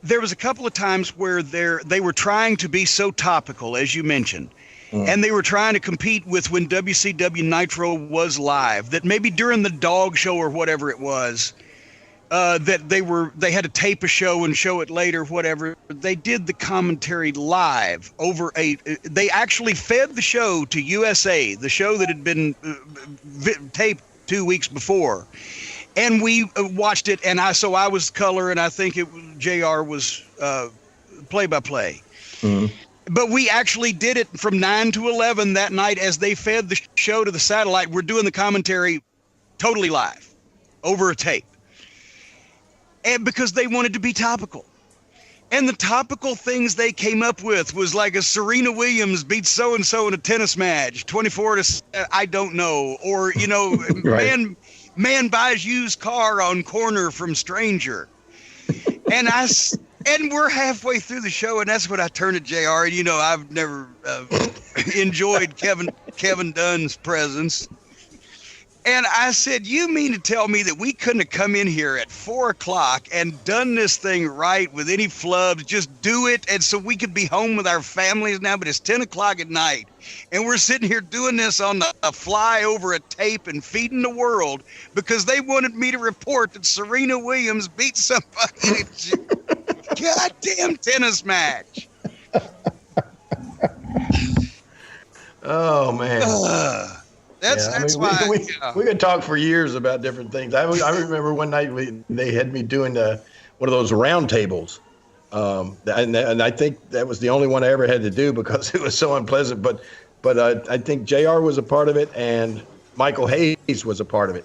there was a couple of times where they were trying to be so topical, as you mentioned, and they were trying to compete with when WCW Nitro was live, that maybe during the dog show or whatever it was, that they had to tape a show and show it later, whatever. They did the commentary live over they actually fed the show to USA, the show that had been taped 2 weeks before. And we watched it, and I was color, and I think JR was play-by-play. But we actually did it from 9 to 11 that night as they fed the show to the satellite. We're doing the commentary totally live over a tape. And because they wanted to be topical. And the topical things they came up with was like a Serena Williams beats so-and-so in a tennis match, 24 to, I don't know. Or, right. Man buys used car on corner from stranger. And we're halfway through the show, and that's when I turned to JR. And, I've never enjoyed Kevin Dunn's presence. And I said, you mean to tell me that we couldn't have come in here at 4:00 and done this thing right with any flubs, just do it, and so we could be home with our families now, but it's 10 o'clock at night, and we're sitting here doing this on a fly over a tape and feeding the world because they wanted me to report that Serena Williams beat somebody in a goddamn tennis match. Oh, man. That's why we could talk for years about different things. I remember one night they had me doing one of those round tables, and I think that was the only one I ever had to do because it was so unpleasant. But I think JR was a part of it, and Michael Hayes was a part of it,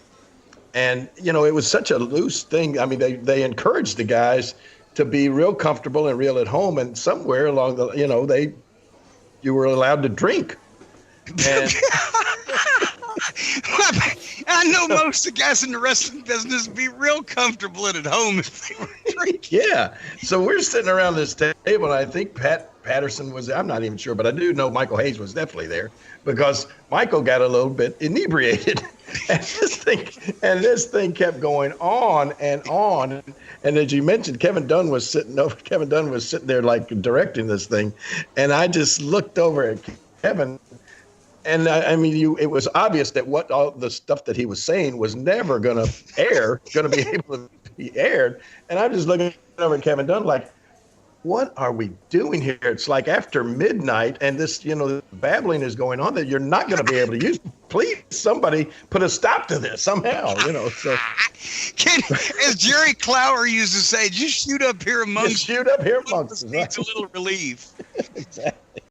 and it was such a loose thing. I mean, they encouraged the guys to be real comfortable and real at home, and somewhere along the you were allowed to drink. And I know most of the guys in the wrestling business be real comfortable and at home if they were drinking. Yeah. So we're sitting around this table, and I think Pat Patterson was, I'm not even sure, but I do know Michael Hayes was definitely there because Michael got a little bit inebriated. And this thing kept going on and on. And as you mentioned, Kevin Dunn was sitting there like directing this thing. And I just looked over at Kevin. And it was obvious that all the stuff that he was saying was never going to be able to be aired. And I'm just looking over at Kevin Dunn like, what are we doing here? It's like after midnight, and this, the babbling is going on that you're not going to be able to use. Please, somebody put a stop to this somehow, So, as Jerry Clower used to say, just shoot up here amongst us. Shoot up here amongst us. It's a little relief. Exactly.